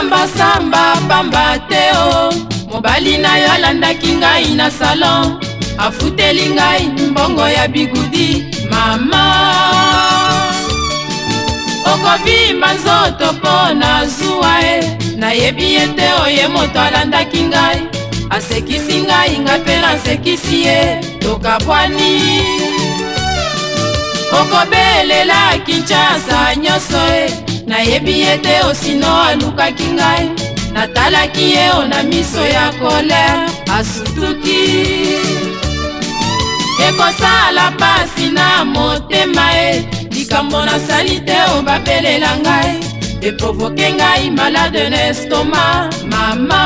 samba pamba te o, mobali na yo alandaki ngai na salon, afuteli ngai mbongo ya bigudi. Mama, okovimba nzoto mpo na zuwa e, nayebi ete oye moto alandaki ngai, asekisi ngai nga mpe nasekisi ye, tokabwani. Okobelela Kinshasa nyonso e, nayebi ete osino alukaki ngai, natalaki ye o na miso ya kolere, asutuki. Ekosala pasi na motema e, likambo nasali te o babelela ngai, eprovoke ngai malade na estoma. Mama,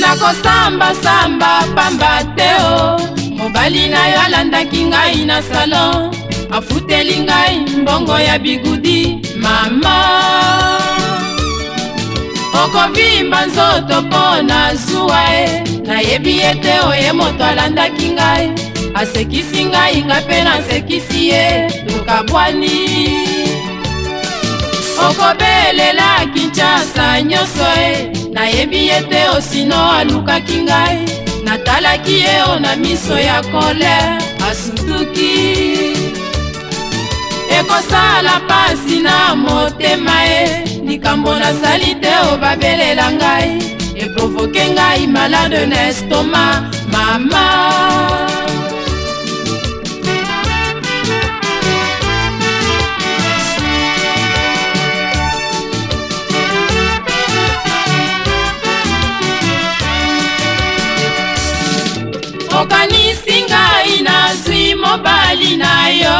nakosamba pamba te o, mobali na yo alandaki ngai na salon, afuteli ngai mbongo ya bigudi. Mama, okovimba nzoto mpo na zuwa e, nayebi ete oye moto alandaki ngai, asekisi ngai nga mpe nasekisi ye, tokabwani. Okobelela Kinshasa nyonso e, nayebi ete osino alukaki ngai, natalaki ye o na miso ya kolere, asutuki. Ekosala pasi na motema e, likambo nasali te o babelela ngai, eprovoke ngai malade na estoma. Mama, okanisi ngai nazwi mobali na yo,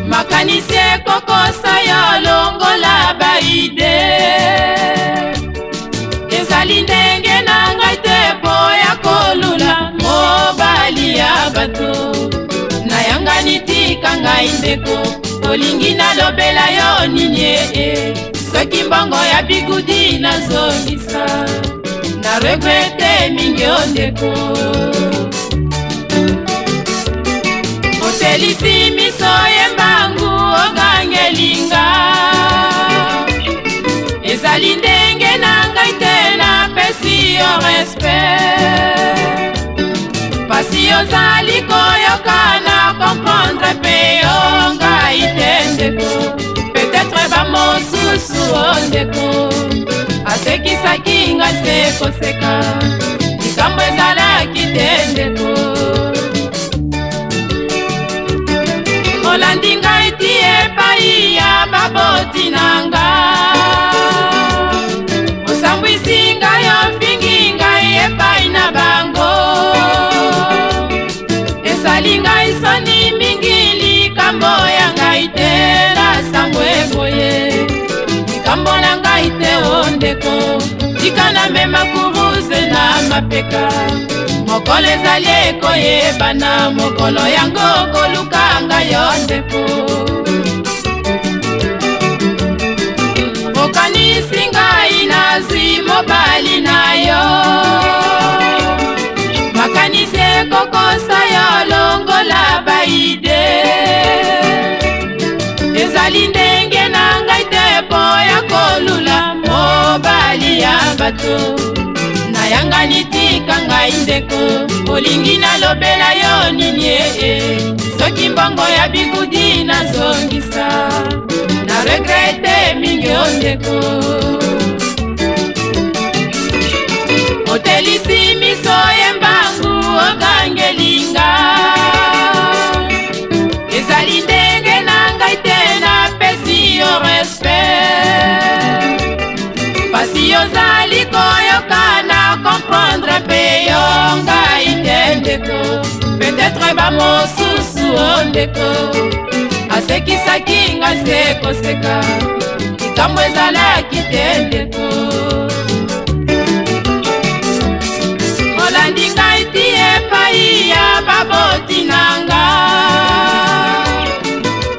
makanisi ekokosa yo longola baide, ezali ndenge na ngai te po ya kolula mobali ya bato. Nayangani tika ngai ndeko, olingi nalobela yo nini e, soki mbongo ya bigudi nazongisa, na regrete mingi o ndeko. Otelisi miso yembangu ogangelinga, ezali ndenge na ngai te napesi yo respect, pasi ozali koyoka na comprendre mpe yo ngai te ndeko, peut-être bamosusu o ndeko, asekisaki ngai se koseka, likambo ezalaki te ndeko. Olandi ngai ti epai ya baboti na nga, osambwisi ngai ofingi ngai epai na bango, esali ngai soni mingi likambo ya ngai te nasango eboye, likambo na ngai te o ndeko, tika na mema kuruze na mapeka, mokolo ezali ekoyebana, mokolo yango koluka ngai yo ndeko. Okanisi ngai nazwi mobali na yo, makanisi ekokosa yo longola baide, ezali ndenge na ngai te po ya kolula mobali ya bato. Nayangani tika ngai ndeko, olingi nalobela yo nini e, soki mbongo ya bigudi nazongisa, na regrete mingi o ndeko. Otelisi miso yembangu ogangelinga, ezali ndenge na ngai te napesi yo respect, pasi ozali koyoka na comprendre mpe yo ngai te ndeko, peut-être bamosusu o ndeko, asekisaki nga se koseka, likambo ezalaki te ndeko. Olandi ngai ti epai ya baboti nanga,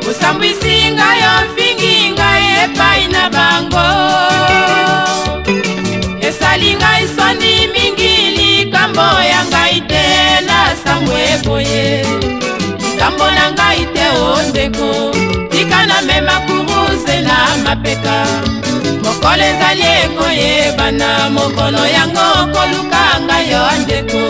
osambwisi ngai ofingi ngai epai na bango. Esali ngai soni mingi likambo ya ngai te na sambwe boye. Likambo na ngai te o ndeko, tika na mema kuruze na mapeka. Mokolo ezali ekoyebana, mokolo yango koluka ngai yo ndeko.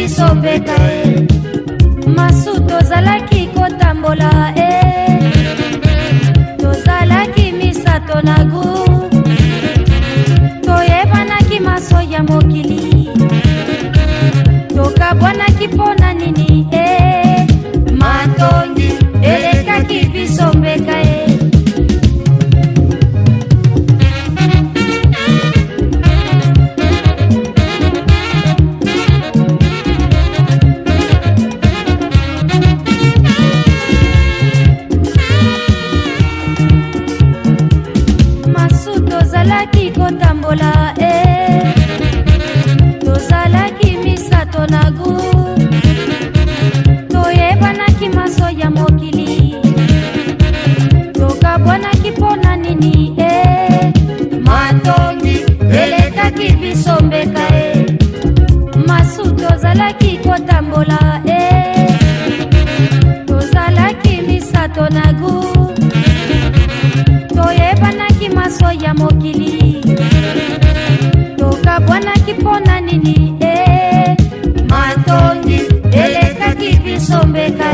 sobeka masu tozalaki kotambola tozalaki misato na gu toyebanaki maso ya mokili tokabwanaki mpona nini matongi elekaki biso mbeka tozalaki kotambola tozalaki misato na gu toyebanaki maso ya mokili tokabwanaki mpona nini matongi elekaki biso mbeka masu tozalaki kotambola tozalaki misato na gu toyebanaki maso ya mokili tokabwanaki mpona nini matongi elekaki biso mbeka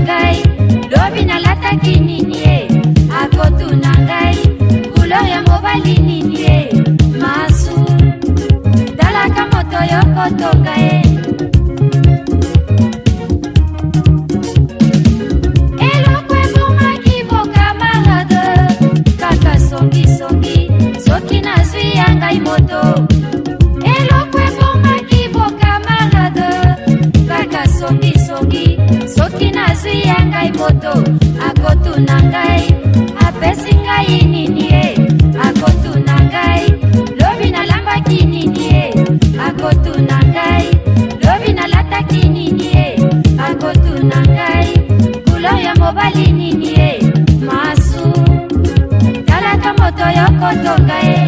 ngai lobi nalataki nini ye akotuna ngai couleur ya mobali nini ye masu talaka moto yokotonga ye eloko ebomaki bokamarade kaka songisongi soki nazwi ya ngai moto eloko ebomaki bokamarade kaka songisongi soki nazwi ya ngai moto akotuna ngai apesi ngai nini ye akotuna ngai lobi nalambaki nini ye akotuna ngai lobi nalataki nini ye akotuna ngai couleur ya mobali nini ye masu talaka moto yokotonga ye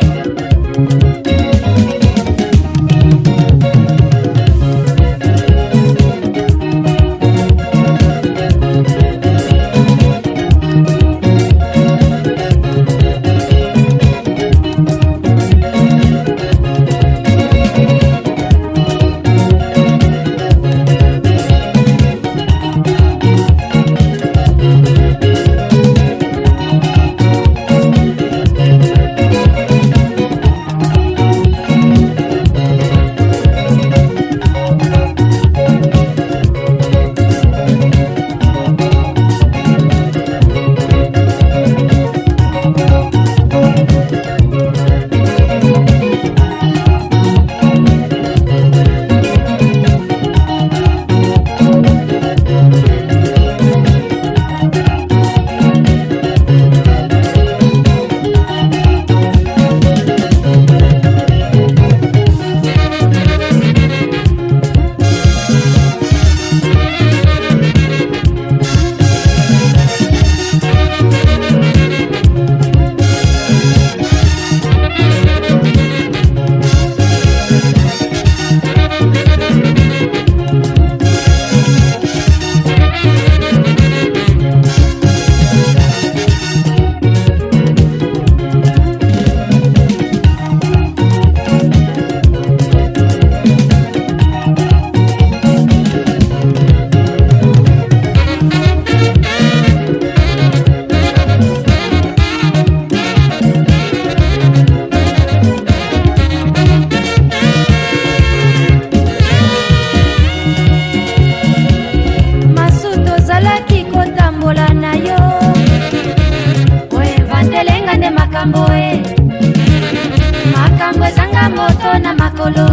makambo ezanga moto na makolo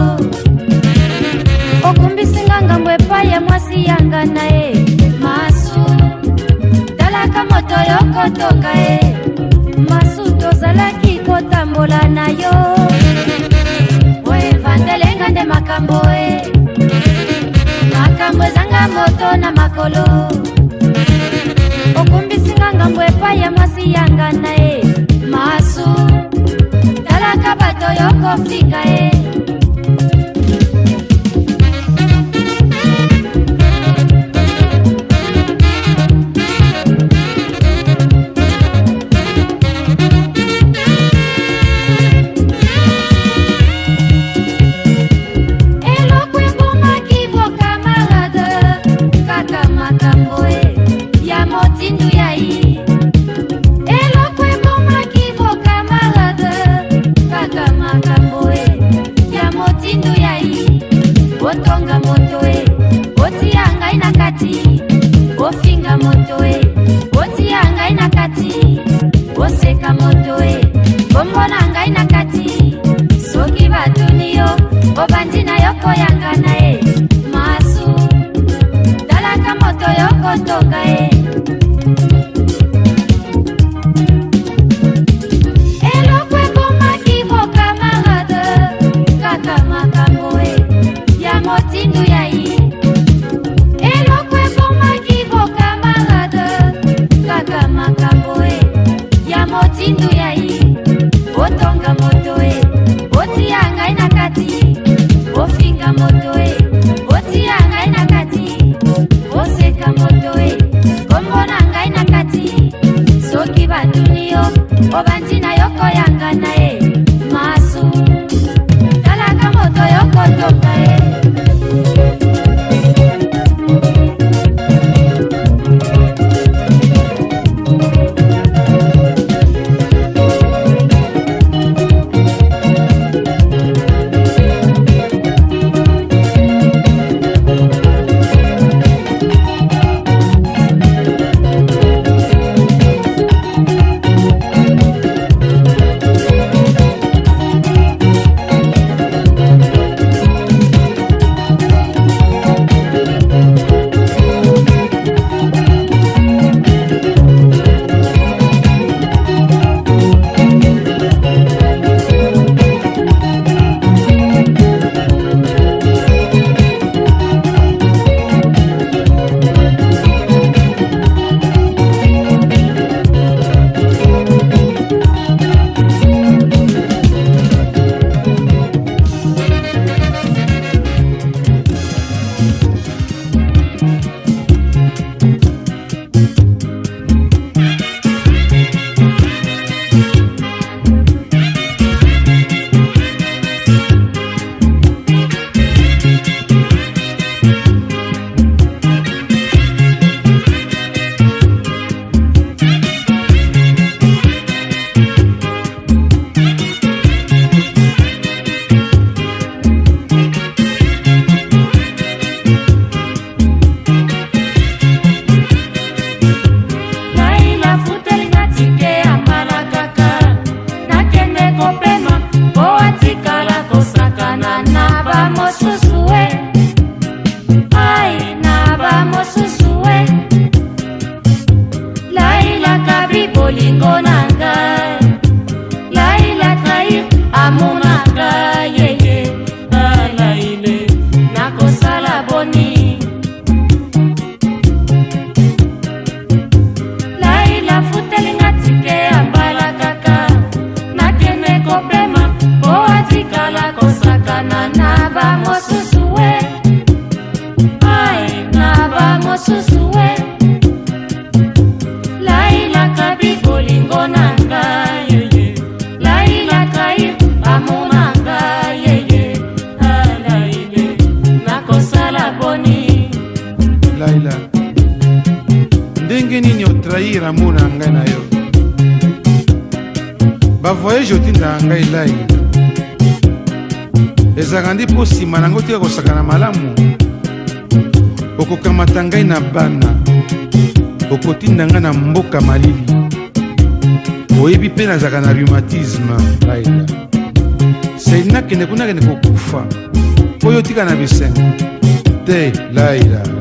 okumbisinga ngambo epai ya mwasi yanga na ye masu talaka moto yokotonga ye masu tozalaki kotambola na yo oevandelenga nde makambo e makambo ezanga moto na makolo okumbisinga ngambo epai ya mwasi yanga na ye masu talaka bato yokofika ye otonga moto e otia ngai na kati ofinga moto e otia ngai na kati oseka moto e kombona ngai na kati soki batuni yo obandi na yo koyanga na e masu talaka moto yokotonga e motindu yai eloko ebomaki bokamarade kaka makambo e ya motindu yai otonga moto e otia ngai na kati ofinga moto e otia ngai na kati oseka moto e kombona ngai kabi bolingo na ngai yeye Laila kai amona ngai yeye Laila nakosala boni Laila ndenge nini otrahir amour na ngai na yo bavoyage otinda ngai Laila ezalaka ndi mpo nsima nango tika kosakana malamu okokamata ngai na bana okotinda ngai na mboka malili oyebi mpe nazalaka na rhumatisme Laila sei nakende kuna kende kokufa mpo yo tika na bisengo te Laila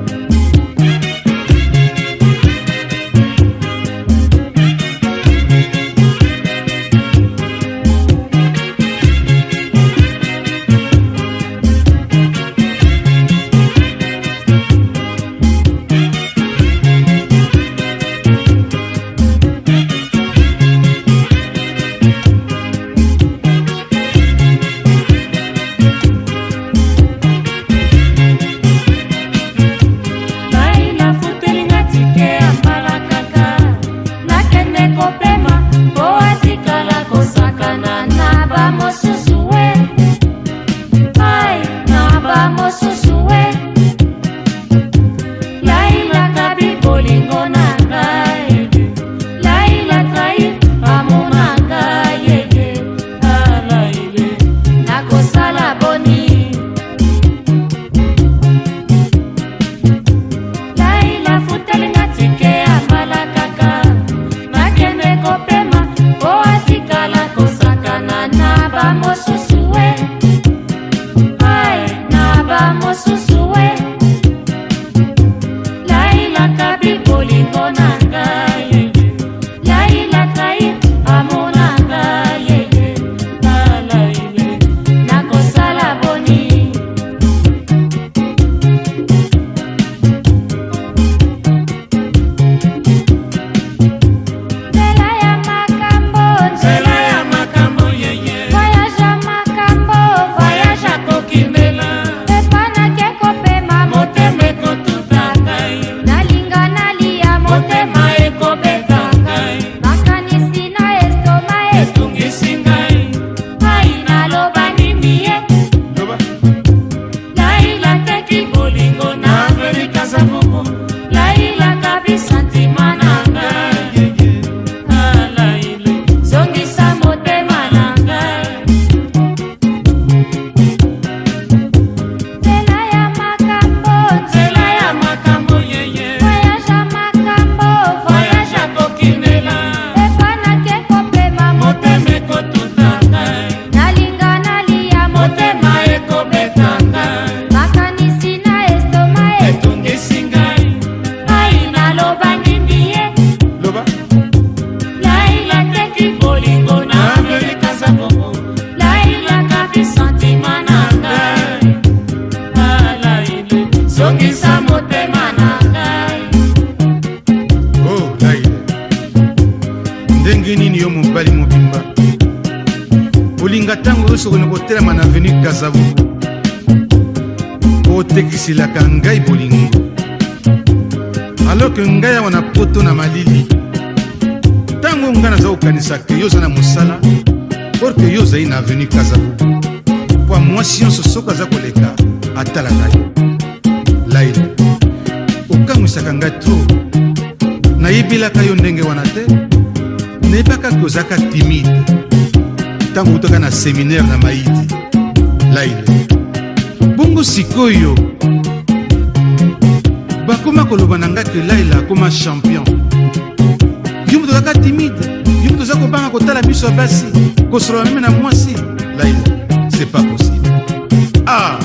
sokoni kotelema na avenue Kazavubu otekisilaka ngai bolingo alors que ngai awa na poto na malili ntango ngai naza kokanisa ke yo oza na mosala por ke yo ozali na avenue Kazavubu po mwasi nyonso soki aza koleka atalaka yo Laila okangwisaka ngai tro nayebelaka yo ndenge wana te nayebaka ke ozalaka timide ntango utaka na séminaire na Maïti Laila bongo sikoyo bakoma koloba na ngai ke Laila akoma champion yo moto ozalaka timide yo moto oza kobanga kotala biso ya basi kosolola meme na mwasi Laila c'est pas possible ah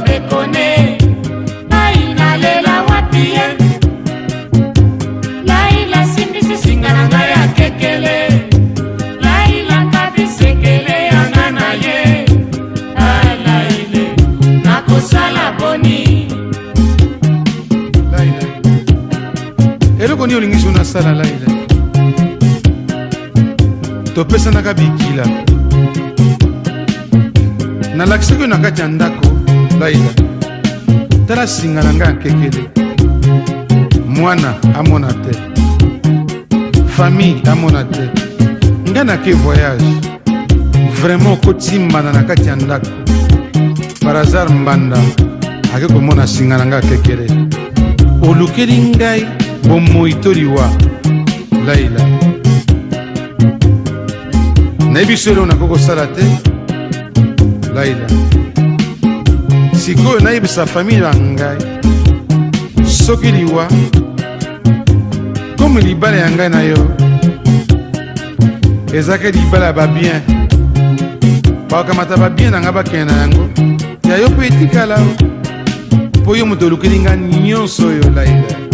dekone ai nalela wapi ye Laila simbisi singa na ngai ya kekele Laila kabisekele yanga na ye Laila nakosala boni Laila eloko nini olingi so nasala Laila topesanaka bikila nalakisaki yo na kati ya ndako Laila tala singa na ngai ya kekele mwana amona te famille amona te ngai nake voyage vraiment kotimbana na kati ya ndako par hasard mbanda ake komona singa na ngai ya kekele olukeli ngai bomoi to liwa Laila nayebi so eloko nakoki kosala te Laila sikoyo nayebisa famille na ngai soki liwa komi libala ya ngai na yo ezalaki libala ya babien bakamata babien na ngai bakende na yango ya yo mpe etikala mpo yo moto olukeli ngai nyonso oyo Laila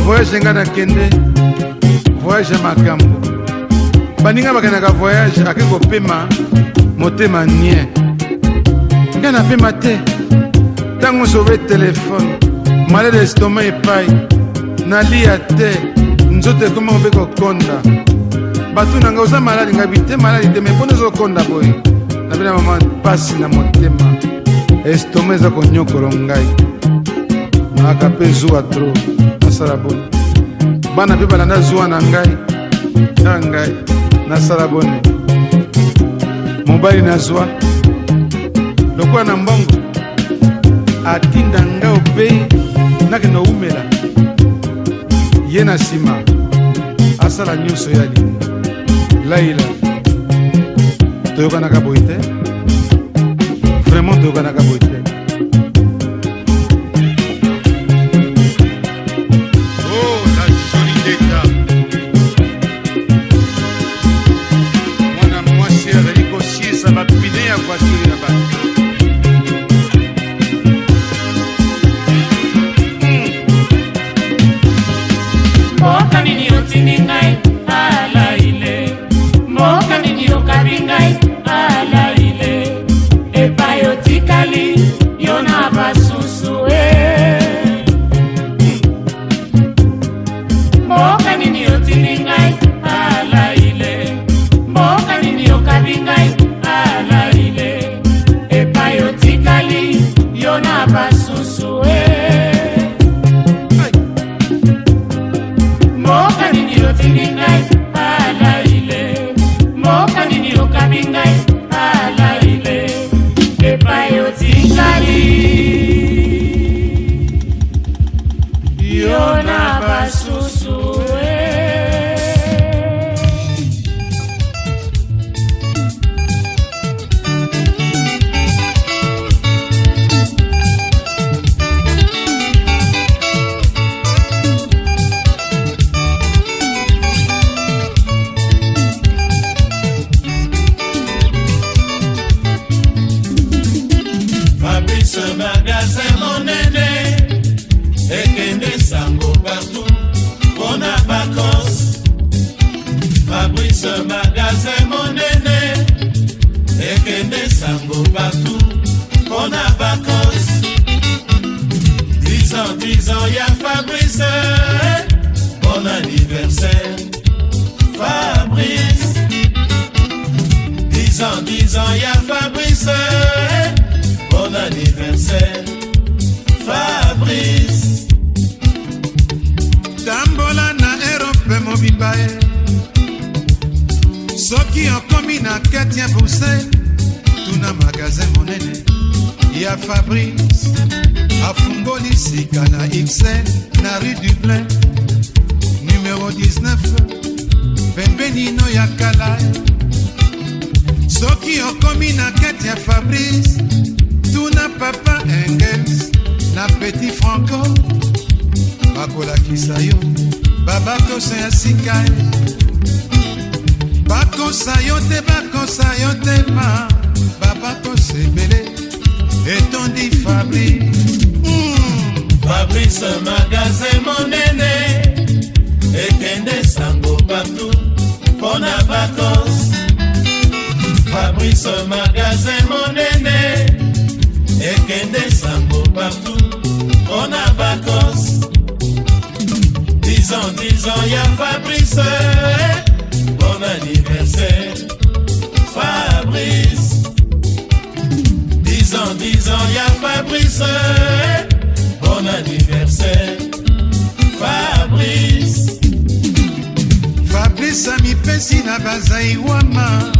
voyage nga nakende voyage ya makambo baninga bakendaka voyage ake kopema motema nie nga napema te ntango sobe telefone malade estoma epai nalia te nzoto ekoma kobe kokonda batu nanga oza maladi ngabi te maladi te mepona ezokonda boye nabela mama pasi na motema estoma eza konyokolo ngai naaka mpe zuwa tro nasala boni bana mpe balanda zuwa na ngai na ngai nasala boni mobali nazwa lokola na mbongo atinda ngai obei nakende oumela ye na nsima asala nyonso ya lingi Laila toyokanaka boye te vraiment toyokanaka boye te magasin monene ekende sango partout mpona vacances. 10 ans ya Fabrice, bon anniversaire Fabrice. 10 ans ya Fabrice, bon anniversaire Fabrice. Tambola na Europe mobimba e soki okomi na kati ya Bruxelles tuna magasin monene ya Fabrice afungoli sika na XL na rue du Plein numéro 19 pembenino ya kala. Soki okomi na kati ya Fabrice tuna papa Engels na Petit Franco bakolakisa yo babakosa ya sika bakosa yo te ma babakosa ebele etondi Fabrice. Fabrice magasin monene ekende sango partout mpona vacances. Fabrice magasin monene ekende sango partout mpona vacances. 10 ans ya Fabrice, bon anniversaire Fabrice. 10 ans ya Fabrice, bon anniversaire Fabrice. Fabrice amipesi na bazaiwama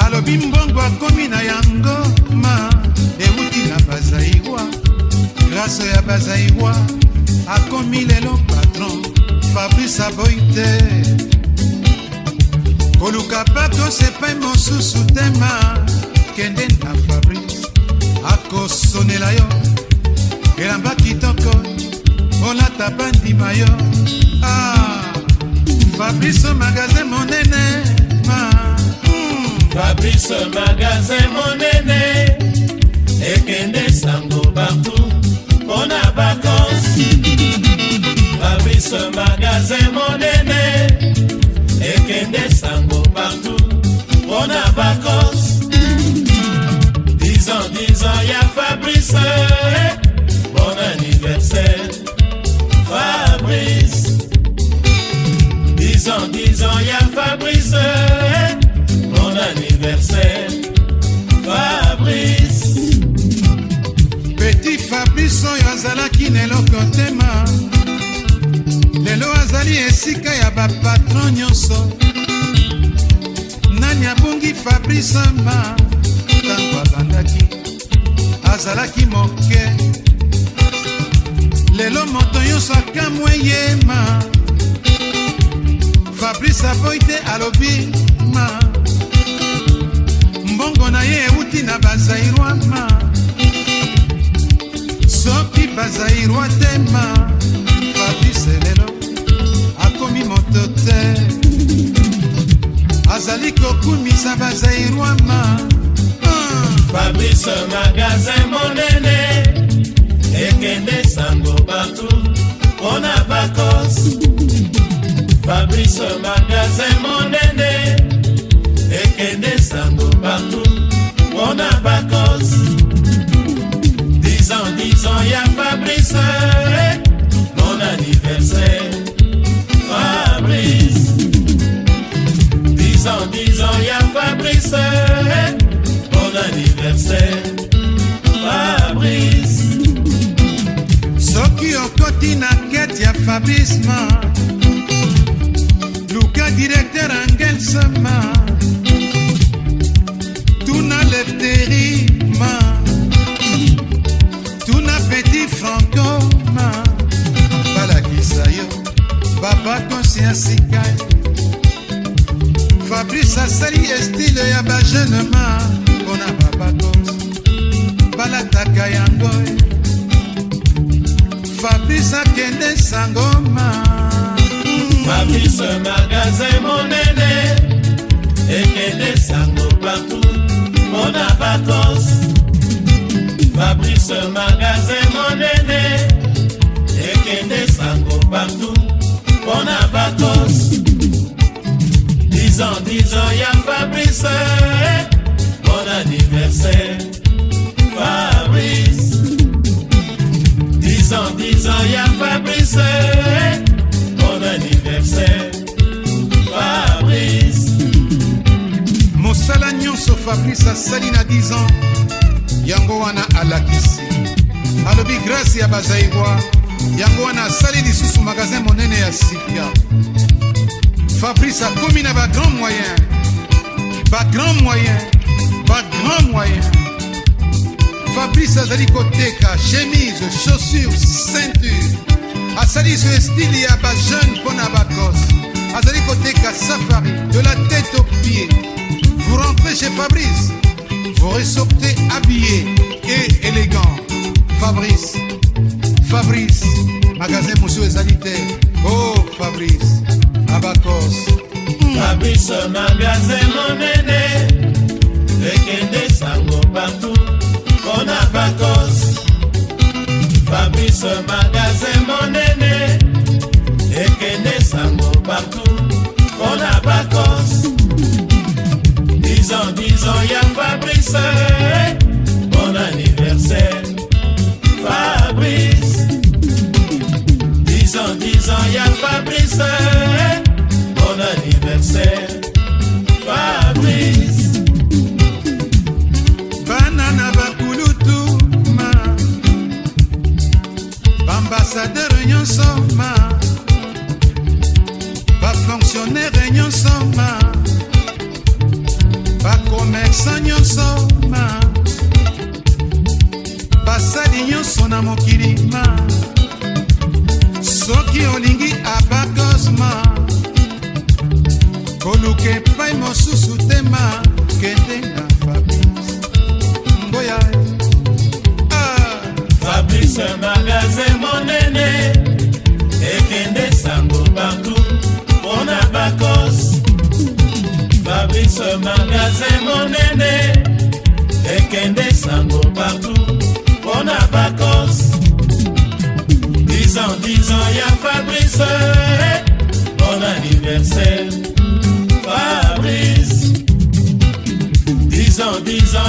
alobi mbongo akomi na yango ma euti na bazaiwa grâce ya bazaiwa akomi lelo patron Fabrice aboite koluka pato sepai mosusu tema kende na Fabrice akosonela yo elamba kitoko olata bandima yo. Fabrice magasin monene ma Fabrice magasin monene ekende sango partout mpona vacances. Fabrice magasin monene ekende sango partout mpona vacances. 10 ans ya Fabrice, bon anniversaire Fabrice. 10 ans ya Fabrice, bon anniversaire Fabrice. Petit Fabrice oyo azalaki neloko tema lelo azali esika ya bapatron nyonso. Nani abungi Fabrice ma ntango abandaki azalaki moke lelo moto nyonso akamwe ye ma Fabrice aboyi te alobi ma mbongo na ye euti na bazairwa ma soki bazairwa te ma Fabrice lelo akomi moto te azali kokumisa bazairwa ma. Fabrice magasin monene ekende sango partout mpona vacances. Fabrice magasin monene ekende sango partout mpona vacances. 10 ans ya Fabrice, bon anniversaire Fabrice. 10 ans ya Fabrice, bon anniversaire Fabrice. Soki okoti na kete ya Fabrice ma luka directeur Engels ma tuna Lefteri ma tuna Petit Franco ma balakisa yo babakosi ya sika. Fabrice asali estile ya bajeune ma mpona babakosi balataka yango. Fabrice akende sango ma Fabrice magasin monene ekende sango partout mpona vacances. Fabrice magasin monene ekende sango partout mpona vacances. 10 ans, y'a Fabrice, bon anniversaire, Fabrice. 10 ans, y'a Fabrice, bon anniversaire, Fabrice. mosala nyonso Fabrice asali na 10 ans yango wana alakisi alobi grâce ya bazairwa yango wana asali lisusu magasin monene ya sika. Fabrice akomi na bagrand moyen, bagrand moyen, bagrand moyen. Fabrice azali koteka chemise, chaussure, ceinture, asali so style ya bajeune mpona bakose, azali koteka safari de la tête aux pieds. Vous rentrez chez Fabrice, vous ressortez habillé et élégant. Fabrice, Fabrice, magasin Moussou ezali te. Oh Fabrice, Abacos. Fabrice, magasin monene, ekende sango partout, on a Abacos. Fabrice, magasin monene, ekende sango partout, on a Abacos. 10 ans, y'a Fabrice, bon anniversaire, Fabrice. 10 ans, y'a Fabrice, bon anniversaire, Fabrice. Banana bakulutu ma, ambassadeur nyonso ma, ba fonctionnaire nyonso ma, ba commerçant nyonso ma, basali nyonso na mokili ma. Soki olingi Abacos ma, koluka epai mosusu te ma, kende na Fabrice ngoya. Fabrice, magasin monene, ekende sango partout, on a Abacos. Fabrice, magasin monene, ekende sango partout, on a Abacos. 10 ans, y'a Fabrice, bon anniversaire, Fabrice. 10 ans,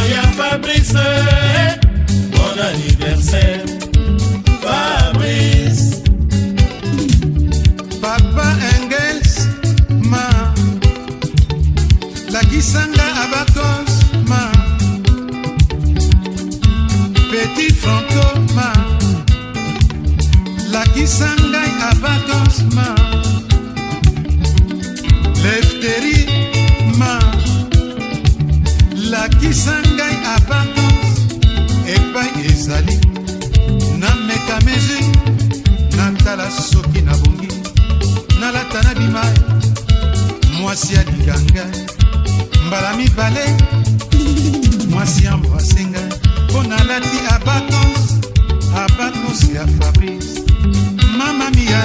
y'a Fabrice, bon anniversaire, Fabrice. Papa Engels ma, lakisanga Abacos ma, Petit Franco ma, lakisanga Abacos ma, Lefteri ma, lakisanga Abacos epai ezali nameka mesure natala soki na bongi nalata na bimai mwasi ya liganga mbala mibale mwasi ya mwasenga mpo nalati Abacos ya Fabrice mama mia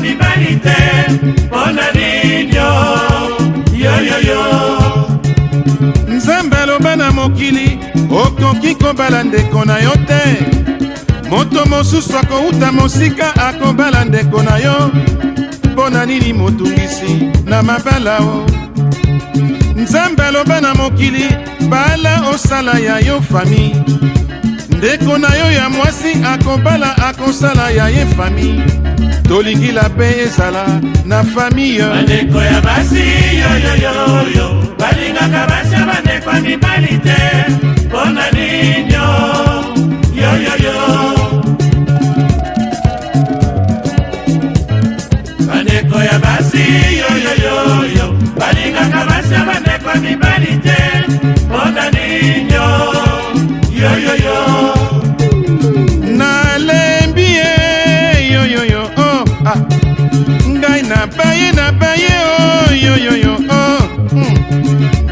mibali te mpona ninyo yoyoyo. Nzambe aloba na mokili okoki kobala ndeko na yo te, moto mosusu akouta mosika akobala ndeko na yo. Mpona nini motungisi na mabala o? Nzambe aloba na mokili bala osala ya yo fami, ndeko na yo ya mwasi akobala akosala ya ye fami. Tolingila pe ezala na fami yo. Bandeko ya basi yoyoyoyo balingaka basi bandeko ya mibali te mpona ninyo yoyoyo. Bandeko ya basi yoyoyoyo balingaka basi bandeko ya mibali te mpona ninyo yoyoyo. Nalembi ye yoyoyo oh ah. Ngai na baye oh yoyoyo oh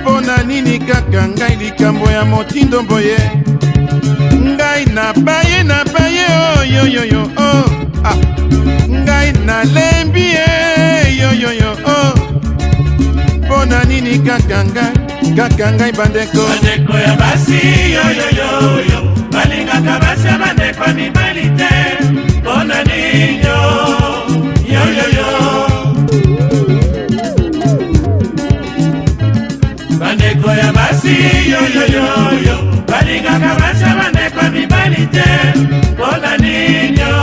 mpona nini kaka ngai likambo ya motindo boye. Ngai na baye oh yoyoyo oh ah. Ngai nalembi ye yoyoyo oh mpona nini kaka ngai bandeko. Bandeko ya basi yoyoyoyo balingaka basi bandeko ya mibali te mpona ninyo yoyoyo. Bandeko ya basi yoyoyoyo balingaka basi bandeko ya mibali te mpona ninyo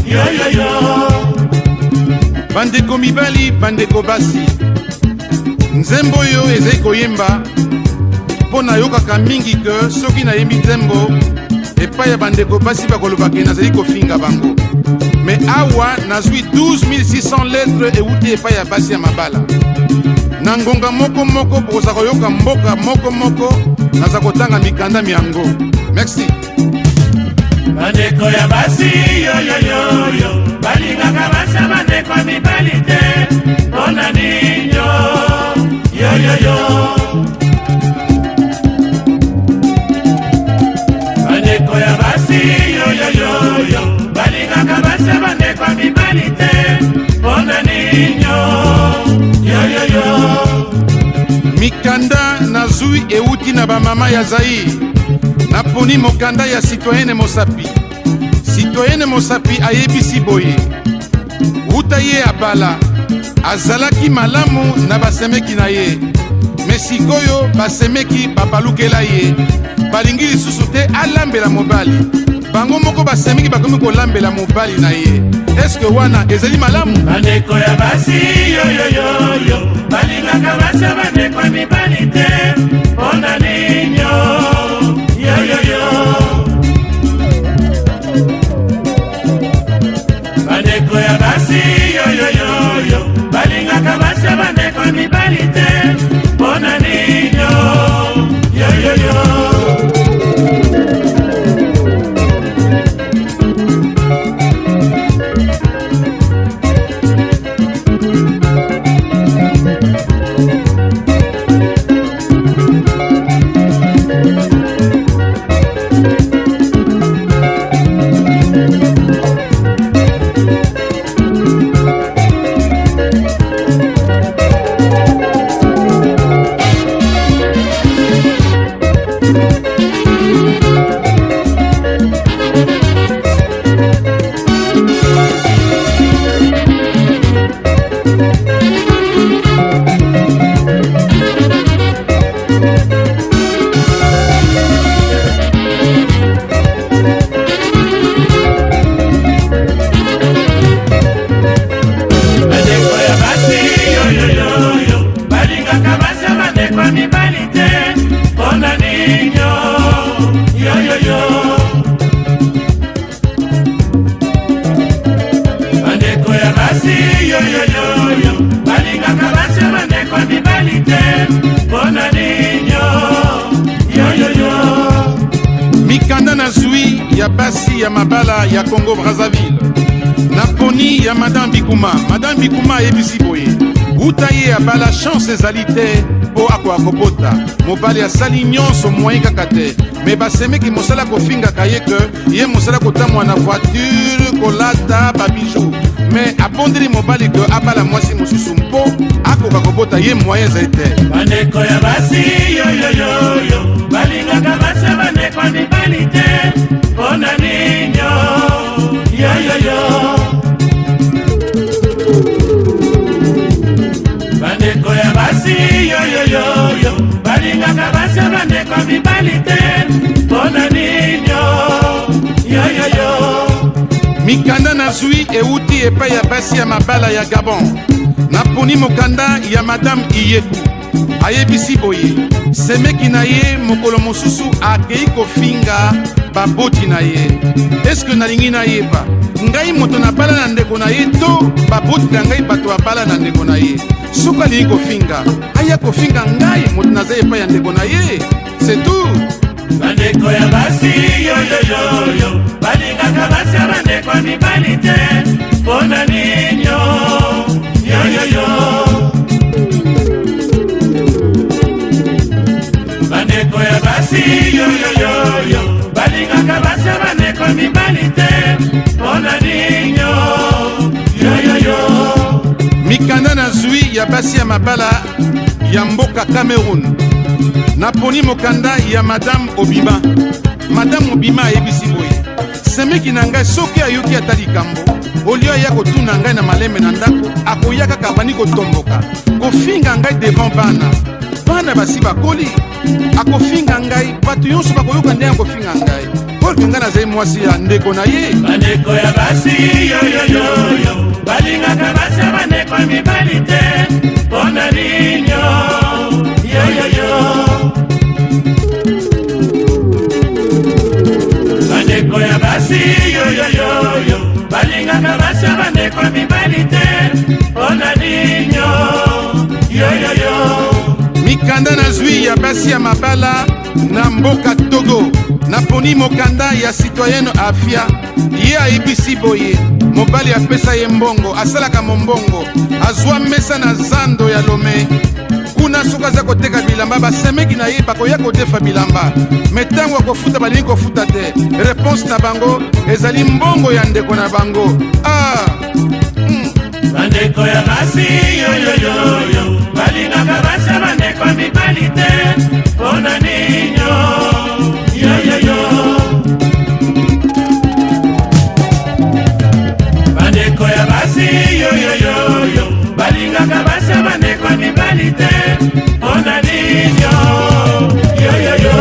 yoyoyo. Bandeko mibali bandeko basi, nzembo oyo ezali koyemba mpo nayokaka mingi ke soki nayembi nzembo epai ya bandeko basi bakolobaka nazali kofinga bango. Me awa nazwi 12600 lettre euti epai ya basi ya mabala. Na ngonga moko moko bokoza koyoka mboka moko moko naza kotanga mikanda miango. Merci. Bandeko ya basi yoyoyoyo balingaka basi bandeko ya mibali te mpona ninyo yoyoyo. Bandeko ya basi yoyoyoyo balingaka basi bandeko ya mibali te mpona ninyo yoyoyo. Mikanda nazwi euti na bamama ya Zaïre. Naponi mokanda ya Citoyenne Mosapi. Citoyenne Mosapi ayebisi boye uta ye abala azalaki malamu na basemeki na ye, me sikoyo basemeki babalukela ye, balingi lisusu te alambela mobali. Bango moko basemeki bakomi kolambela mobali na ye. Eske wana ezali malamu? Bandeko ya basi yoyoyoyo balingaka basi bandeko ya mibali te mpona ninyo yoyoyo. Bandeko ya basi yoyoyoyo balingaka basi bandeko ya mibali te mpona ninyo yoyoyo. Mikanda nazwi ya basi ya mabala ya Congo Brazzaville. Naponi ya Madame Bikuma. Madame Bikuma ayebisi boye uta ye abala chance ezali te mpo akobota mobali asali nyonso moyen kaka te me basemeki mosala kofingaka ye ke ye mosala kotamwa na voiture kolata babijou me abondeli mobali ke abala mwasi mosusu mpo akoka kobota ye moyen ezali te. Bandeko ya basi yoyoyoyo balingaka basa bandeko mibali te mpona ninyo yoyoyo. Bandeko ya basi yoyoyoyo balingaka basa bandeko mibali te mpona ninyo yoyoyo. Mikanda nazwi euti epai ya basi ya mabala ya Gabon. Naponi mokanda ya madame Iyeku ayebisi boye semeki na ye mokolo mosusu akei kofinga baboti na ye. Eske nalingi nayeba ngai moto nabala na ndeko na ye to baboti na ngai bato babala na ndeko na ye? Soki alingi kofinga aya kofinga ngai moto naza epai ya ndeko na ye, c'est tout. Bandeko ya basi yoyoyoyo balingaka basi ya bandeko mibali te mpona ninyo yoyoyo. Bandeko ya basi yoyoyoyo balingaka basi ya bandeko mibali te mpona ninyo yoyoyo. Mikanda nazwi ya basi ya mabala ya mboka Cameroun. Naponi mokanda ya madame Obima. Madame Obima ayebisi boye semeki na ngai soki ayoki ata likambo olio aya kotuna ngai na maleme na ndako akoya kaka bandi kotomboka kofinga ngai devant bana basi bakoli akofinga ngai bato nyonso bakoyoka nde akofinga ngai porke ngai nazali mwasi ya ndeko na ye. Bandeko ya basi yoyoyoyo balingaka basi ya bandeko mibali te mpona ninyo yoyoyo. Bandeko ya basi yoyoyoyo balingaka basi ya bandeko mibali te mpona ninyo yoyoyo. Mikanda nazwi ya basi ya mabala na mboka Togo. Naponi mokanda ya citoyenne Afia ye ayebisi boye mobali apesa ye mbongo asalaka mombongo azwa mesa na zando ya Lomé kuna soki aza koteka bilamba basemeki na ye bakoya kodefa bilamba me ntango akofuta balingi kofuta te. Réponse na bango ezali mbongo ya ndeko na bango. Bandeko ya basi yoyoyoyo balingaka basi ya bandeko mibali te mpona ninyo yoyoyo. Bandeko ya basi yoyoyoyo balingaka basi ya bandeko mibali te mpona ninyo yoyoyo.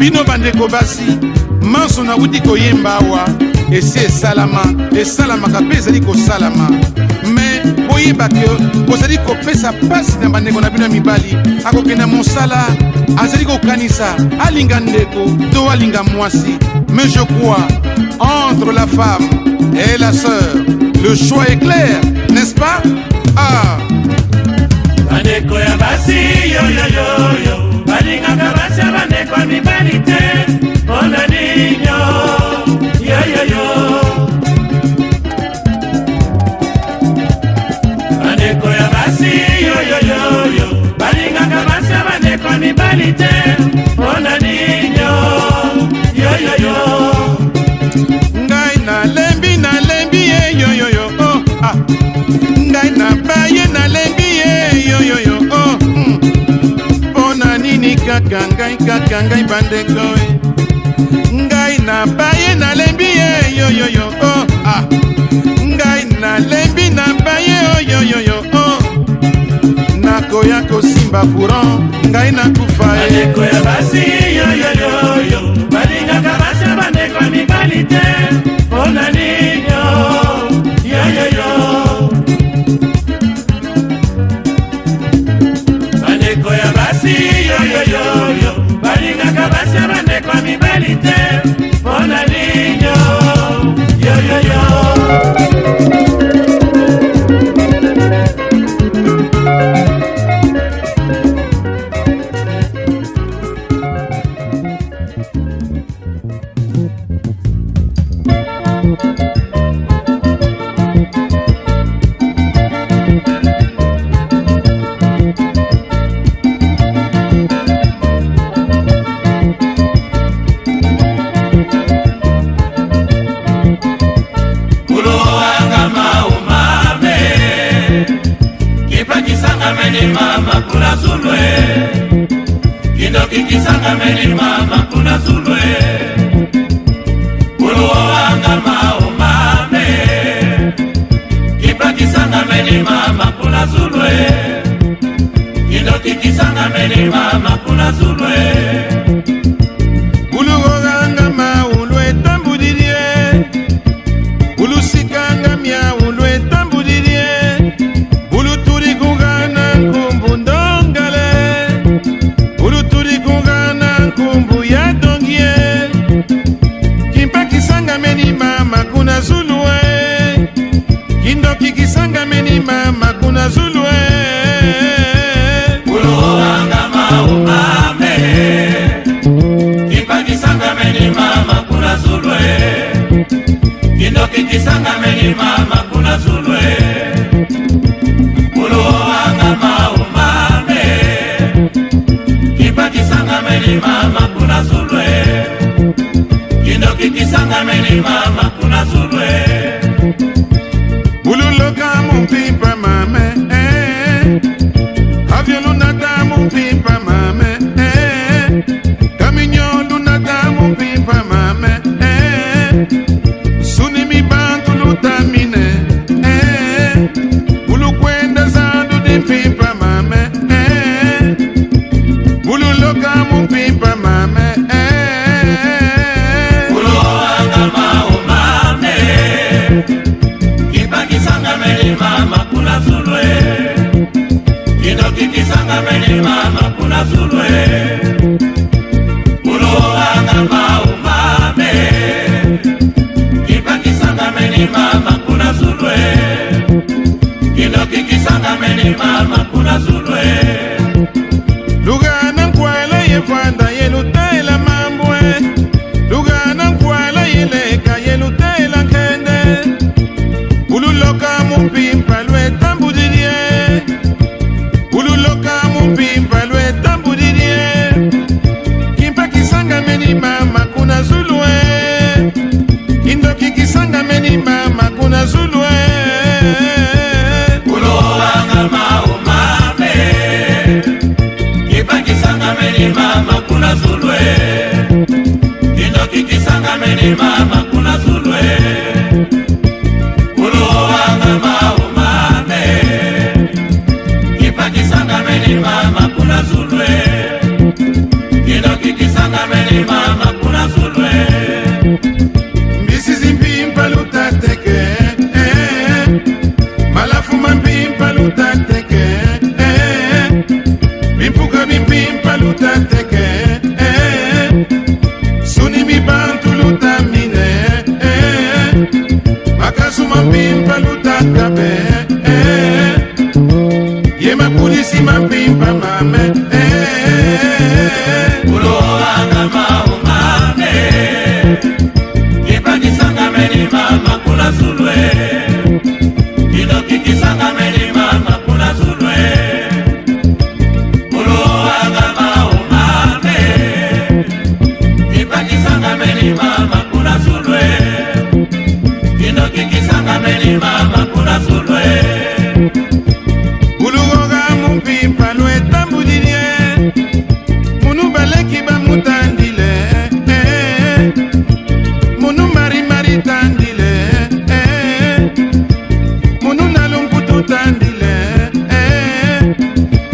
bino bandeko basi manso na wuti koyemba awa esi esalamaka mpe ezali kosalama. me boyeba ke bozali kopesa pasi na bandeko na bino ya mibali akokenda mosala azali kokanisa alinga ndeko to alinga mwasi. mais je crois entre la femme et la sœur le choix est clair, n'est-ce pas? Ah, bandeko ya basi yoyoyoyo balingaka basi ya bandeko ya mibali te mpona ninyo yoyoyo. Bandeko ya basi yoyoyoyo balingaka basi ya bandeko ya mibali te mpona ninyo yoyoyo. ngai nalembi ye yoyoyo oh, ah. ngai nabaye nalembi ye yoyoyo oh, mpona nini kaka ngai bandeko ngai nabaye nalembi ye yoyoyo oh, ah. ngai nalembi nabaye yoyoyo oh. nakoya kosimba courant ngai nakufa ye. bandeko ya basi yoyoyoyo balingaka basi ya bandeko ya mibali te mpona ninyo yoyoyo. bandeko ya basi yoyoyoyo balingaka basi ya bandeko ya mibali te mpona ninyo yoyoyo. Mama kuna zulwe kidoki kisanga meni mama kuna zulwe uluwanga maumame kipa kisanga meni mama kuna zulwe kidoki kisanga meni mama kuna zulwe uluwanga maulwe tambudirie ulusikanga mia ulwe tambudirie uluturi kungana nkumbu ndongale uluturi kungana nkumbu ya dongie kimpa kisanga meni mama kuna zulwe kindoki kisanga meni mama kuna zulwe uluwanga maumame kipa kisanga meni mama kuna zulwe kindoki kisanga meni mama kuna zulwe uluwanga maumame kipa kisanga meni mama kuna zulwe kindoki kisanga meni mama kuna zulwe ululoka mumpimpa mame avyolunata mumpimpa mame kaminyolunata mumpimpa mame sunimi bantu lutamine ulukwenda zandu dimpimpa mame ululoka mumpimpa mame uluwanga maumame kipa kisanga meni mama kuna zulwe kindoki kisanga meni mama kuna zulwe uluwanga maumame kipa kisanga meni mama kuna zulwe kindoki kisanga meni mama kuna zulwe lugana nkwala yefanda yelutela mambwe lugana nkwala yeleka yelutela nkende ululoka mumpimpa lwetambudirie ululoka mumpimpa lwetambudirie kimpa kisanga meni mama kuna zulwe kindoki kisanga meni mama kuna zulwe uluwanga maumame kipa kisanga meni mama kuna zulwe kindoki kisanga meni mama kuna zulwe uluwanga maumame kipa kisanga meni mama kuna zulwe kindoki kisanga meni mama kuna zulwe mbisi zimpimpa kikisanga meni mama kuna zulwe Muloanga maumame Kipakisanga meni mama kuna zulwe Kino kikisanga meni mama kuna zulwe Ulugoga mupipa lwe tambudinie Munu baleki ba mutandile Munu mari tandile Munu nalumputu tandile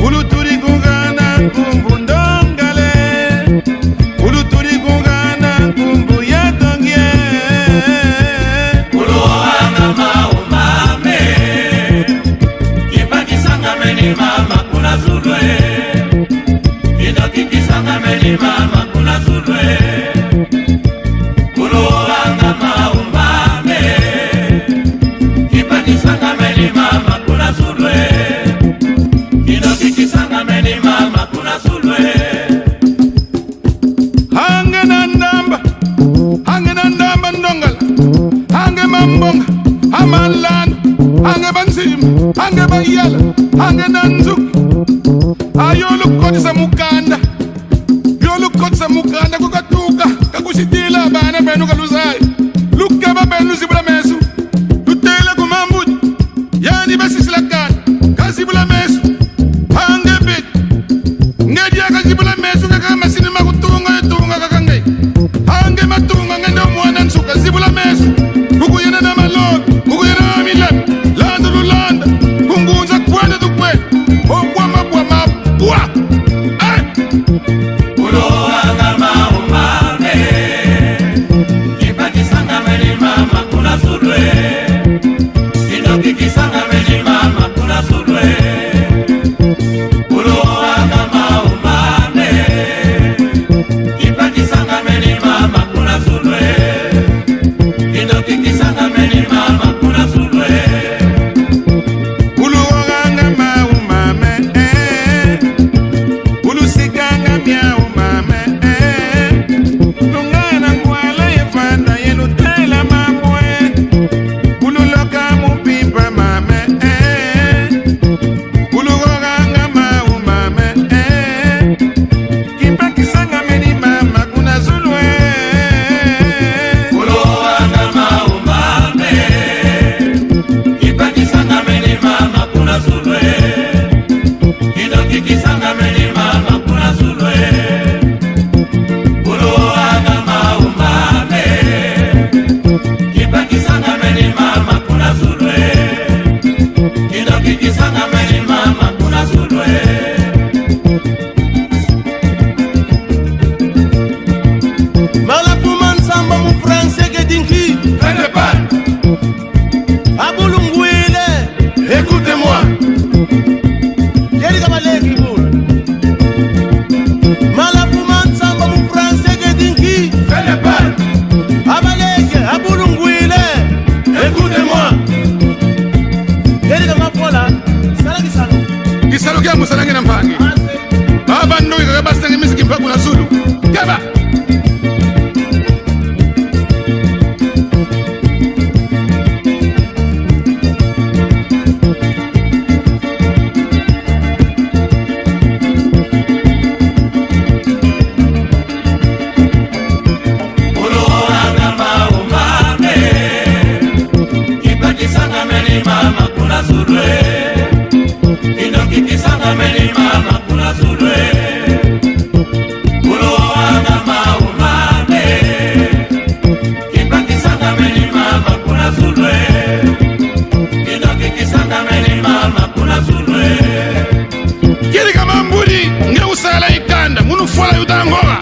Ulu turi gungana kumbu ndongale Ulu turi gungana kumbu yadongye Muloanga maumame Kipakisanga meni mama kuna zulwe Kino kikisanga meni mama kuna zulwe Muloanga maumame Kipakisanga meni mama kuna zulwe Kino kikisanga meni mama kuna zulwe Hange na ndamba ndongala Hange mambonga Amalan Hange banzim Hange bayala Hange nanzuki Ayolu kodisa mukanda Yolu kodisa mukanda kukatuka Kakusitila bana benu kaluzai Lukeba benu zibula mesu Lutela kumambudi Yani basisila kani Kazibula mesu Hange bit Ngedia kazibula mesu Kaka masini makutunga Yetunga kakange Hange matunga Ngende umwana nsuka Zibula mesu Kukuyena na malobi Kukuyena na milep Landa lulanda Kungunza kwende tukwende Obwa mabwa mabwa Muloanga maumame Kipakisanga meni mama kuna zulwe Kino kikisanga meni mama kuna zulwe Muloanga maumame Kipakisanga meni mama kuna zulwe Kino kikisanga meni mama kuna zulwe Uluoganga maumame Ulusikanga miaumame Lungana kwala yefanda yenutela mamwe Ululoka mupipa mame Uluoganga maumame Kipakisanga meni mama kuna zulwe Muloanga maumame Kipakisanga meni mama kuna zulwe Kino kikisanga meni mama kuna zulwe Muloanga maumame Kipakisanga meni mama kuna zulwe Kino kikisanga meni mama kuna zulwe Malapuma nsamba mu France gedinki Abulungwile Écoutez-moi Yeri kabaleki bula Malapuma nsamba mu France gedinki Abaleke abulungwile Écoutez-moi Yeri kamapola Sala kisalo Kisalo kya musalange na mpangi Abandu kakabastange misiki mpaku na Zulu Kaba Muloanga maumame Kipakisanga meni mama kuna zulwe Kino kikisanga meni mama kuna zulwe Muloanga maumame Kipakisanga meni mama kuna zulwe Kino kikisanga meni mama kuna zulwe Kiri kama mbudi Nge usala ikanda Munu fwala yutangola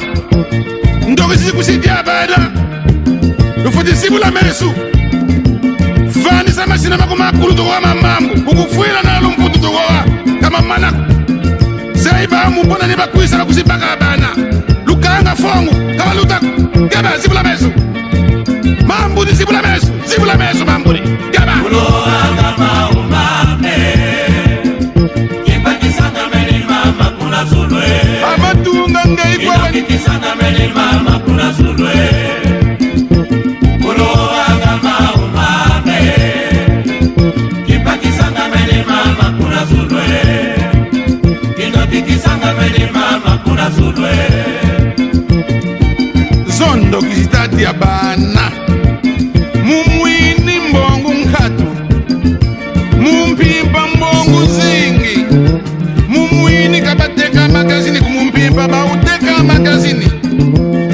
Ndogo sisi kusidia bada Nufuti sibula mesu Fani sama sinama kumakulu tuwa mamambu Kukufuila na lumputu tuwa Kama manaku Saiba mbona niba kuisa na kusipaka bana Lukanga fongu Kama lutaku Kaba sibula mesu Mambudi sibula mesu mambudi Kaba Muloanga maumame Kipakisanga meni mama kuna zulwe Amatunga ngai kwa Kino kikisanga meni mama kuna zulwe Muloanga maumame Kipakisanga sangameli mama kuna sulwe zondo kisitati ya bana mumwini mbongu nkatu mumpimpa mbongu zingi mumwini kabateka magazini kumumpimpa bauteka magazini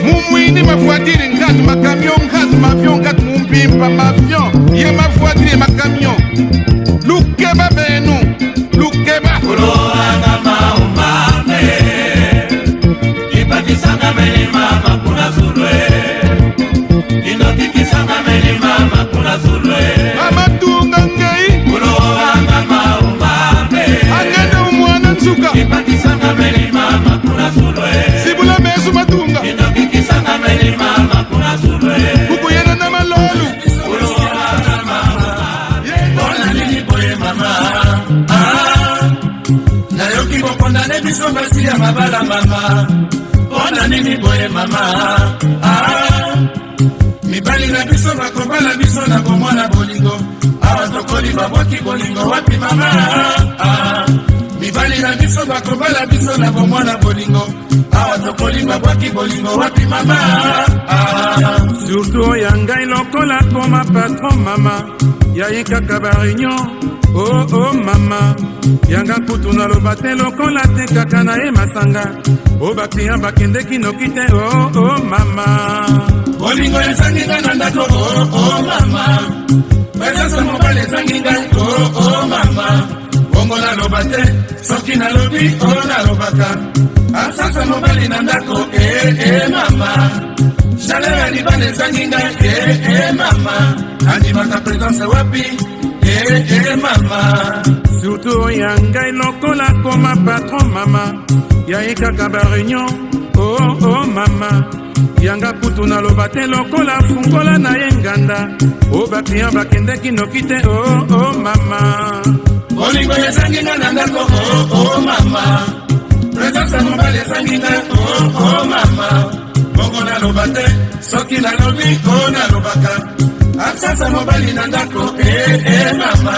mumwini mafuatiri nkatu makamyon nkatu mafyon nkatu mumpimpa mafyon ye mafuatiri makamyon lukeba benu lukeba kuloanga maumame kipati sangameli mama kuna sulwe indoki kisangameli mama kuna sulwe amatunga ngei kuloanga maumame angende umwana nsuka kipati sangameli mama kuna sulwe sibula mesu matunga indoki kisangameli mama kuna sulwe kukuyena na malolu kuloanga maumame bona nini boye mama nayoki bokondane biso basi ya mabala mama bona nini boye mama mibali na biso bakobala biso na komwana bolingo awa tokoli babwaki bolingo wapi mama mibali na biso bakobala biso na komwana bolingo awa tokoli babwaki bolingo wapi mama surtout oya ngai lokola koma patron mama yaye kaka bareunion oh mama yanga kutu naloba te lokola te kaka na ye masanga o bakliyan bakendeki noki te oh mama bolingo ezangi ngai na ndako oh mama presence mobali ezangi ngai oh mama bongo naloba te soki nalobi nalobaka absence mobali na ndako mama chaleur ya libala ezangi ngai mama andimaka presence wapi mama surtout oya ngai lokola koma patron mama yaye kaka bareunion oh mama yanga kutu naloba te lokola fungola na ye nganda o bakliyan bakendeki noki te oh mama bolingo ezangi ngai na ndako oh mama presence mobali ezangi ngai oh mama bongo naloba te soki nalobi nalobaka absence mobali na ndako mama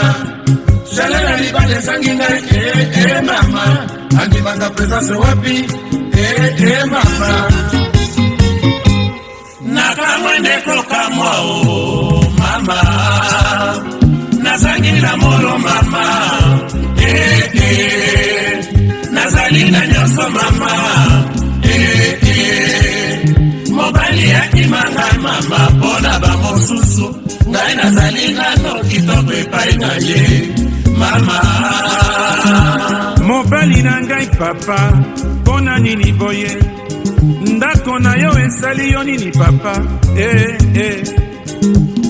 chaleur ya libala ezangi ngai mama andimaka presence wapi mama nakamwendeko kamwa mama nazangi na molo mama nazali na nyonso mama mobali akimanga mama mpona bamosusu ngai nazali nano kitoko epai na ye mama mobali na ngai papa mpona nini boye ndako na yo esali yo nini papa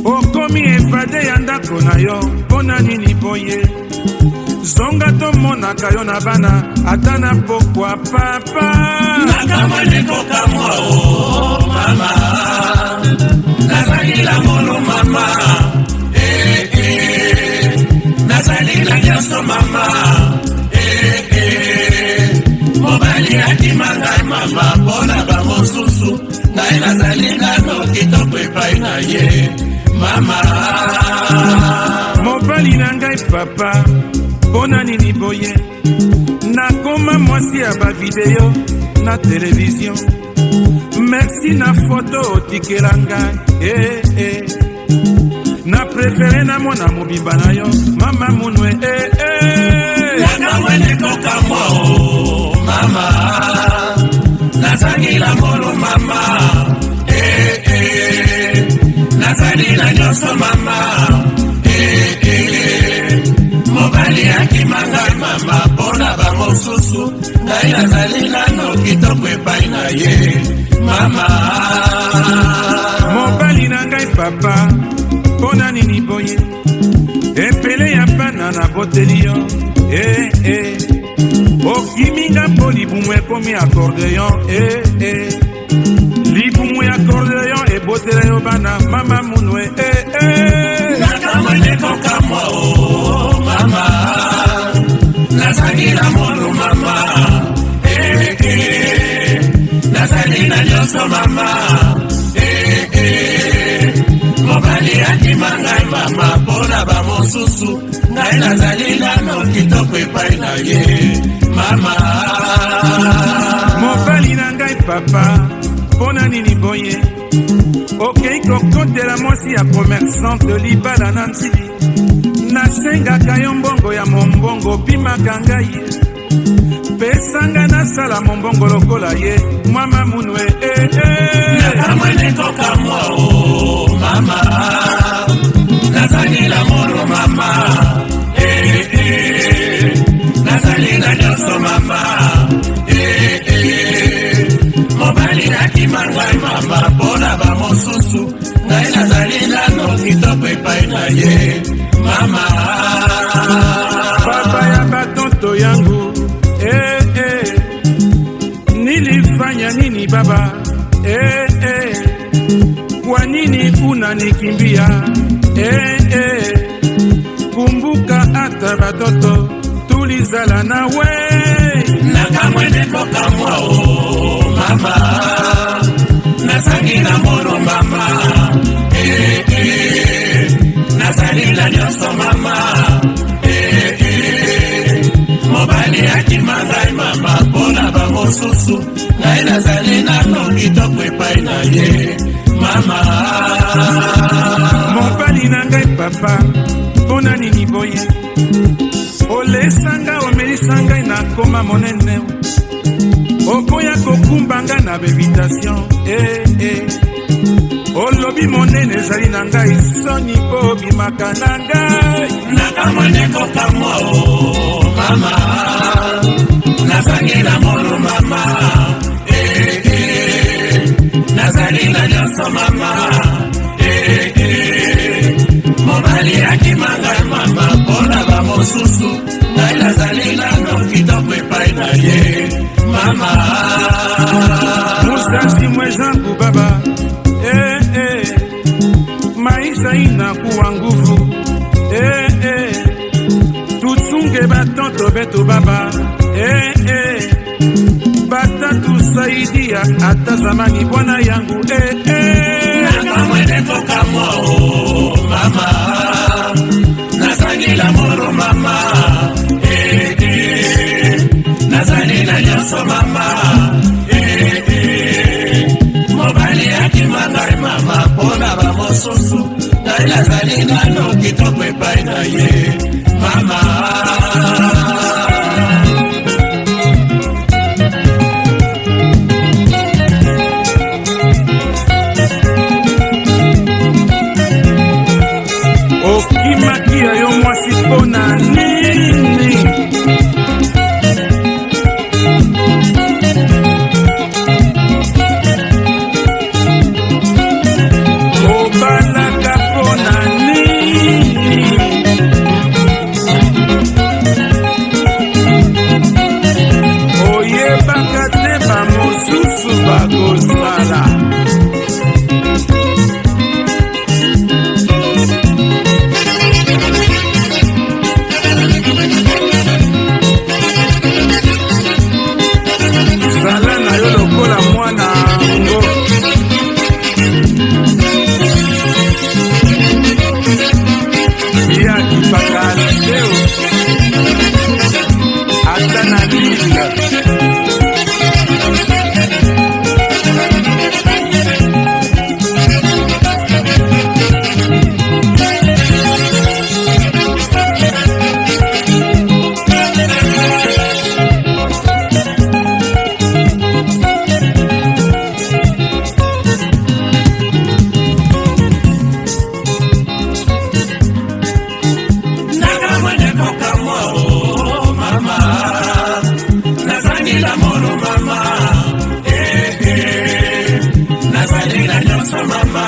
okomi evade ya ndako na yo mpona nini boye zonga tomonaka yo na bana ata na pokwa papa nakamwanekokamwa mama nazali la molo mama nazali la nyonso mama mobali akimanga mama mpona bamosusu ngai nazali nano kitoko epai na ye mama mobali na ngai papa mpona nini boye nakoma mwasi ya bavideo na televizio merci na foto otikela ngai na prefere namona mobimba na yo mama munwe nakamwenekokamwa mama nazangi la molo mama nazali na nyonso mama mobali akimanga mama mpona bamosusu ngai nazali nano kitoko epai na ye mama mobali na ngai papa mpona nini boye epele ya bana na boteli yo okiminga mpo libumu ekomi akordeyon libumu ya akordeyon ebotela yo bana mama munwe nakamwenekokamwa mama nazali na molo mama nazali na nyonso mama mobali akimanga mama mpona bamosusu ngai nazali nano kitoko epai na ye mama. Mobali na ngai papa, mpona nini boye okei kokotela mwasi ya commerçante libala na nzili? Nasengaka yo mbongo ya mombongo bimaka ngai, pesanga nasala mombongo lokola ye mwama munwe nakamwene kokamwa o mama, nazali la moro mama, nazali na nyonso mama, mobali nakimangai mama, mpona bamosusu ngai nazali nano kitoko epai na ye mama. Baba ya batonto yangu nilifanya nini baba? Kwa nini unanikimbia? Kumbuka hata batoto tulizala nawe, nakamwene kokamwa o mama, nazali na moro mama, nazali na nyonso mama, mobali akimangai mama, mpona bamosusu ngai nazali nano kitoko epai na ye mama. mobali na ngai papa, mpona nini boye olesanga omelisa ngai nakoma monene, okoya kokumba ngai na bevitation olobi monene ezali na ngai soni po obimaka na ngai, nakamwene kokamwa o mama, nazali na moro mama, nazali na nyonso mama, mobali akimangai mama, mpona bamosusu ngai nazali nano kitoko epai na ye mama. musasi mwezangu baba, maisha inakuwa nguvu, tuchunge batoto betu baba, batatusaidia hata zamani bwana yangu, nakamwene kokamwa o mama, nazali la moro mama, nazali na nyonso mama, mobali akimangai mama, mpona bamosusu ngai nazali nano kitoko epai na ye mama. okimakia yo mwasi mpona nini? Obalaka mpona nini? Oyebaka te bamosusu bakosala. Zala na yo lokola mwana ngo, ya kipaka leo ata na linga. nakamwene kokamwa o mama, nazali la moro mama, nazali na nyonso mama,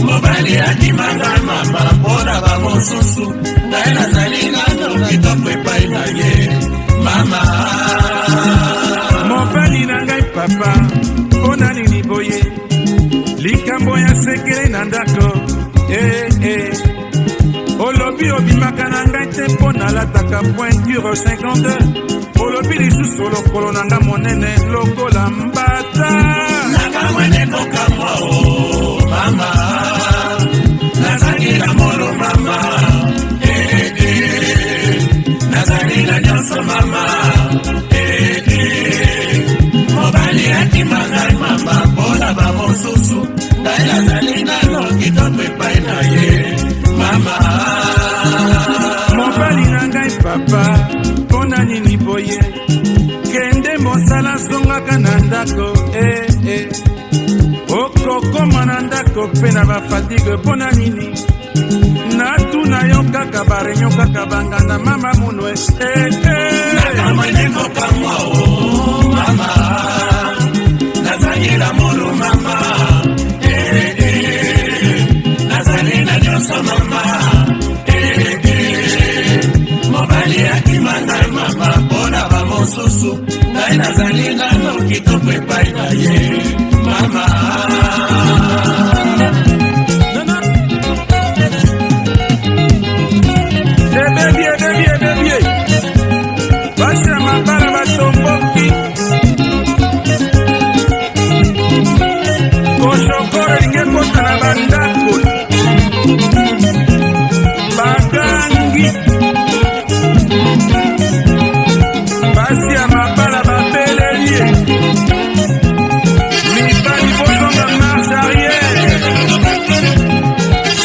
mobali akimanga mama, mpona bamosusu ngai nazali nano kitoko epai na ye mama. Mobali na ngai papa, mpona nini boye likambo ya sekele na ndako, olobi obimaka na ngai te mpo nalataka pointure 52, olobi lisusu lokolo na nga monene lokola mbata, nakamwene kokamwa o mama, nazali nazali na molo mama, nazali na nyonso mama, mobali akima ngai mama, mpona bamosusu ngai nazali nano kitoko epai na ye mama. Mobali na ngai papa, mpona nini boye kende mosala zongaka na ndako okokoma na ndako mpe na bafatigue mpona nini natuna yo kaka bareunion kaka banganda mama munwe nakamwenekokamwa o mama, nazali na molo mama, nazali na nyonso mama, mobali akima ngai mama, mpona bamosusu ngai nazali nano kitoko epai na ye mama. Bebie basi ya mabala batomboki koshokoro linge kota na bandako bagangi basi ya mabala babelelie mibali bozonga marche arrière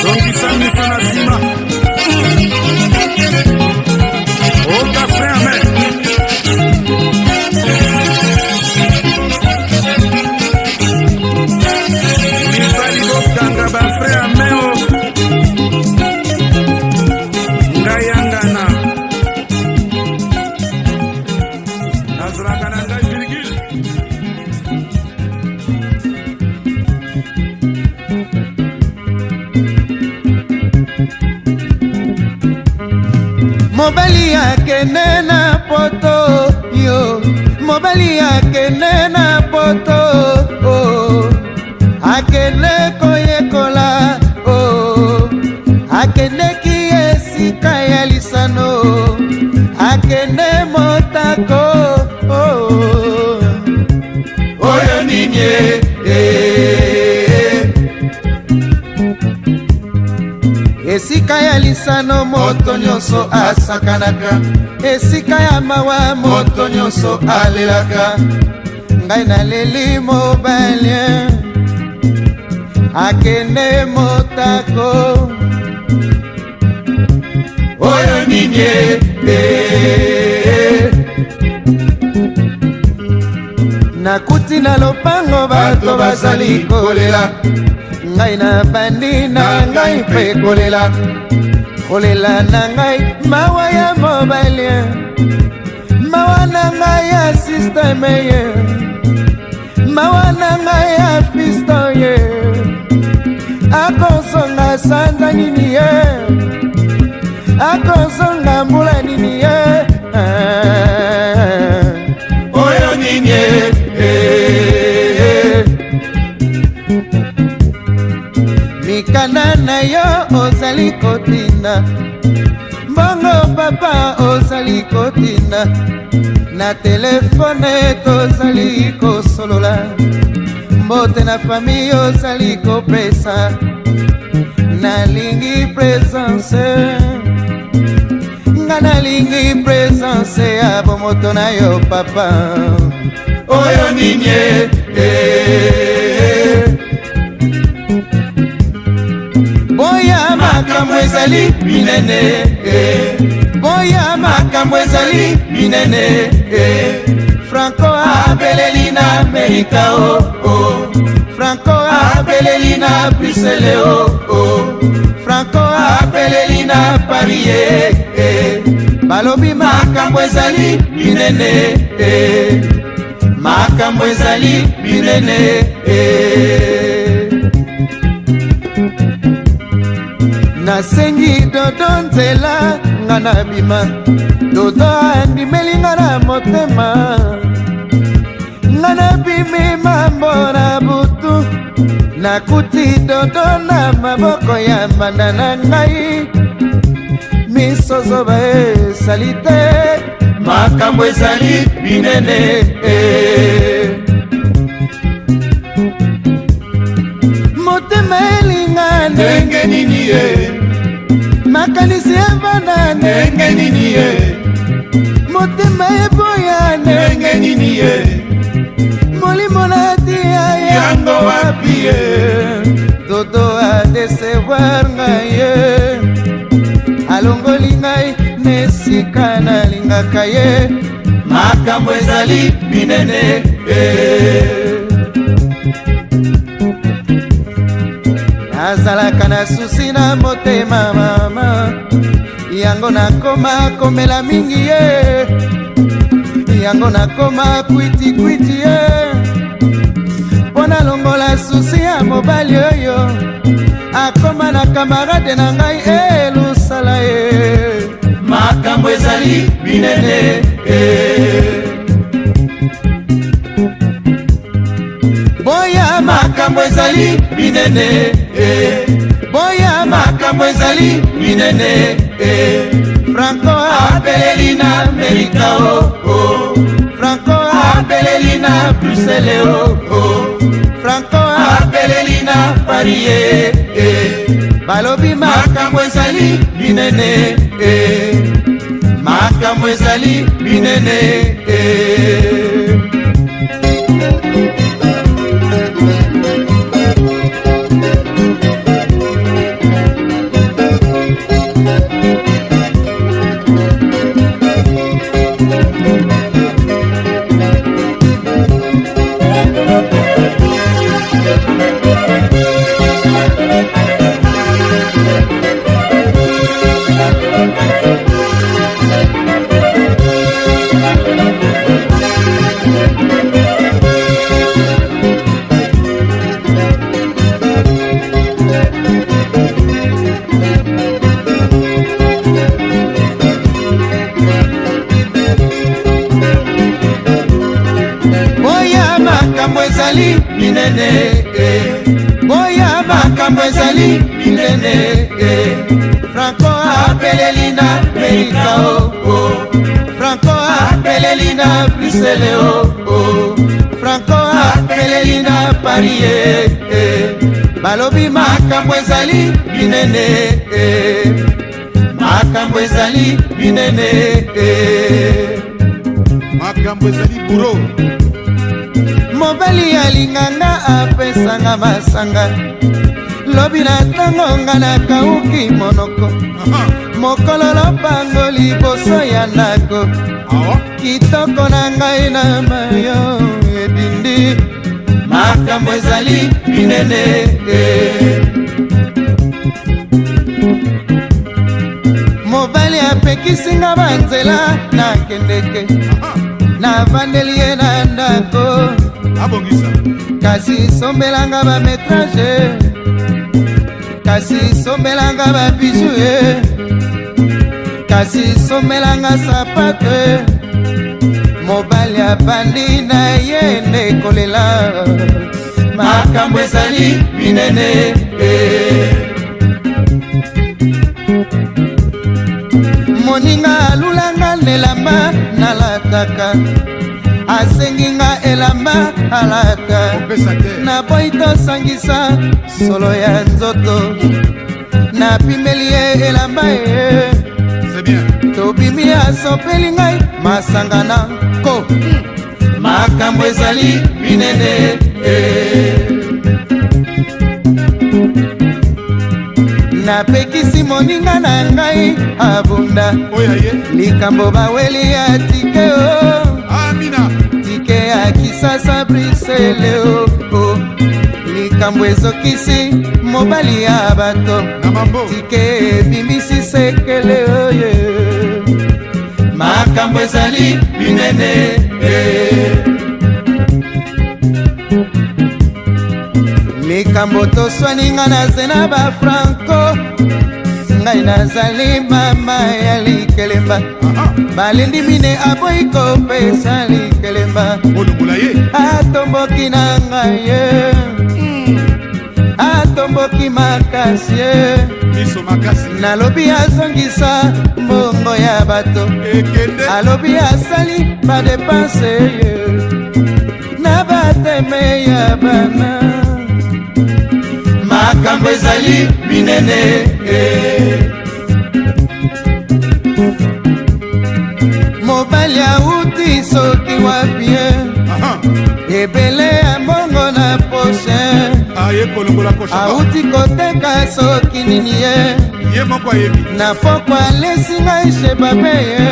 zongisa miso na nsima oka frère amen mibali bokanga bafrère amen o ngai yangana nazalaka na ngai virgule mobali akende na poto yo, mobali akende na poto akende koyekola akendeki esika ya lisano akende motako oyo ninye esika ya lisano moto nyonso asakanaka, esika ya mawa moto nyonso alelaka. Ngai naleli mobali akende motako oyo ninye nakuti na lopango bato bazali kolela, ngai na bandi na ngai mpe kolela, kolela na ngai mawa ya mobali, mawa na ngai ya systeme ye, mawa na ngai ya fisto ye, akosonga sanza nini ye, akosonga mbula nini ye, oyo nini ye. Mikana na yo ozali kotina, mbongo papa ozali kotina, na telefone tozali kosolola, mbote na fami ozali kopesa, nalingi presence, nga nalingi presence ya bomoto na yo papa oyo ninye boya makambo ezali minene, boya makambo ezali minene, Franco abeleli na Amerika Franco abeleli na Bruxelles Franco abeleli na Paris balobi makambo ezali minene, makambo ezali minene. Nasengi dodo nzela nga na bima, dodo andimeli nga na motema, nga na bimi mambo na butu, nakuti dodo na maboko ya mbanda na ngai, misozo esali te, makambo ezali minene. Motema elinga ndenge nini ye, makanisi evanda ndenge nini ye, motema eboya ndenge nini ye, molimo natia yango wapi ye, toto adesevoir ngai ye, alongoli ngai nesika nalingaka ye, makambo ezali minene nazalaka na susi na motema mama, yango nakoma komela mingi ye, yango nakoma kwiti ye, mpo nalongola susi ya mobali oyo akoma na kamarade na ngai elusala ye, makambo ezali minene boya makambo ezali minene boya makambo ezali minene Franco abeleli na Amerika Franco abeleli na Bruxelles Franco abeleli na Paris balobi makambo ezali minene makambo ezali minene boya makambo ezali minene Franco abeleli na Amerika Franco abeleli na Bruxelles Franco abeleli na Paris balobi makambo ezali minene makambo ezali minene makambo ezali buro mobali alinganga apesanga masanga lobi na ntango nga nakauki monoko mokolo lopango liboso ya ndako kitoko na ngai na mayo edindi makambo ezali minene mobali apekisinga banzela nakendeke navandeli ye na ndako kasi sombelanga bametrage kasi sombelanga babiju ye kasi sombelanga sapato mobali abandi na ye nde kolela makambo ezali minene moninga alulanga nelamba nalataka asenginga elamba alata naboyi tosangisa solo ya nzoto napimeli ye elamba ye tobimi asopeli ngai masanga na ko makambo ezali minene napekisi moninga na ngai abunda likambo baweli ya tike tike ya kisasa Bruxelles likambo ezokisi mobali ya bato tike ebimisi sekele oye makambo ezali minene likambo toswaninga nazena ba Franco ngai nazali mama ya likelemba balindi mine aboyi kopesa likelemba atomboki na ngai ye atomboki makasi ye nalobi azongisa mbongo ya bato alobi asali badepanse ye na bateme ya bana makambo ezali minene auti koteka soki nini ye moko ayebi na poko alesi ngai she babe ye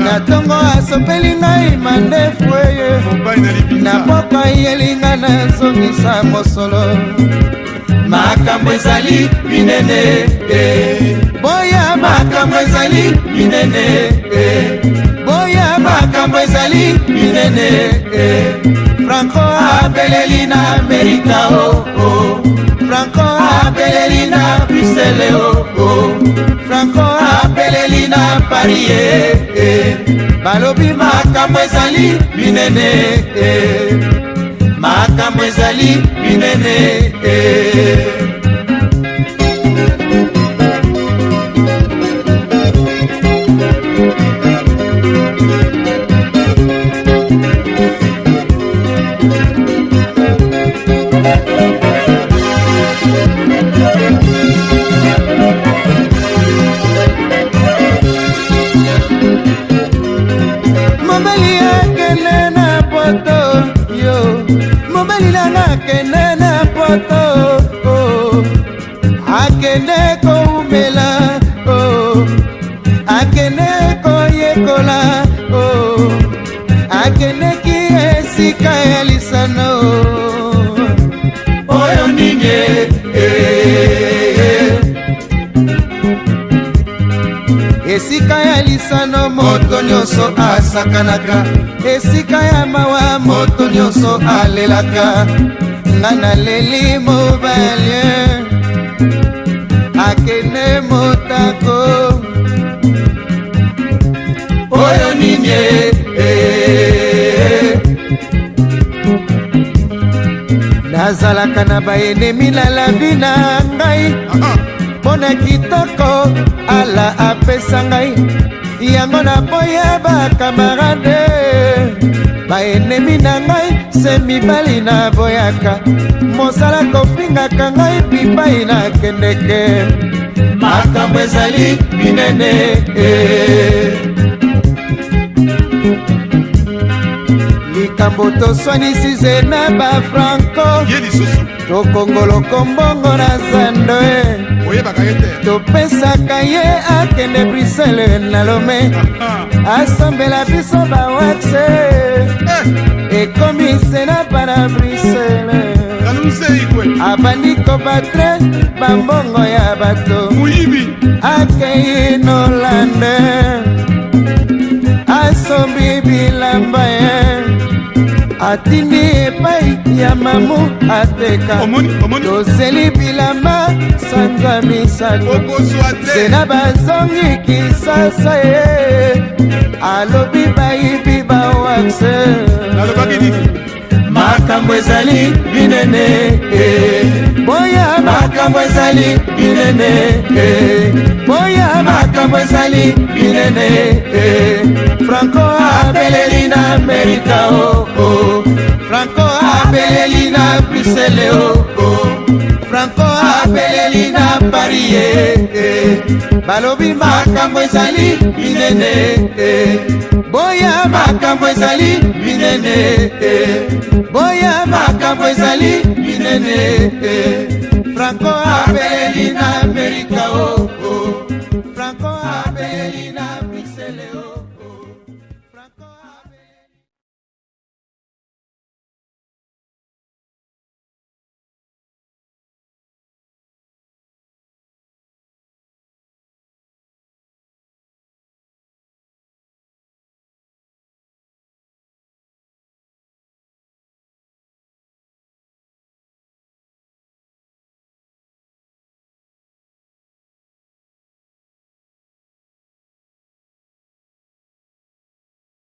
na tongo asopeli ngai mandefu ye na poko ayelinga nazongisa mosolo makambo ezali minene boya makambo ezali minene boya makambo ezali minene Franco abeleli na Amerika Franco abeleli na Bruxelles Franco abeleli na Paris balobi makambo ezali minene makambo ezali minene mobali akende na poto yo mobali nanga akende na poto akende koumela akende koyekola akendeki esika ya lisano oyo nini esika ya lisano moto nyonso asakanaka esika ya mawa moto nyonso alelaka nga naleli mobali akende motako oyo nini nazalaka na baenemi na lavi na ngai mpona kitoko ala apesa ngai yango na boya bakamarade baenemi na ngai se mibali na boyaka mosala kofingaka ngai bipai na kendeke makambo ezali minene likambo toswanisi ze na bafranco tokongoloko mbongo na zando topesaka ye akende Bruxelles na Lome asambela biso bawaxe ekomi sena pana Bruxelles abandi kobatre bambongo ya bato akei nolande asombi bilamba ye atindi epai ya mamu ateka tozeli bilamba sanza misato sena bazongi kisasa ye alobi bayibi bawaxe makambo ezali minene boya makambo ezali minene boya makambo ezali minene Franco abeleli na Amerika Franco abeleli na Bruxelles Franco abeleli na Paris balobi makambo ezali minene boya makambo ezali minene boya makambo ezali minene Franco abeleli na Amerika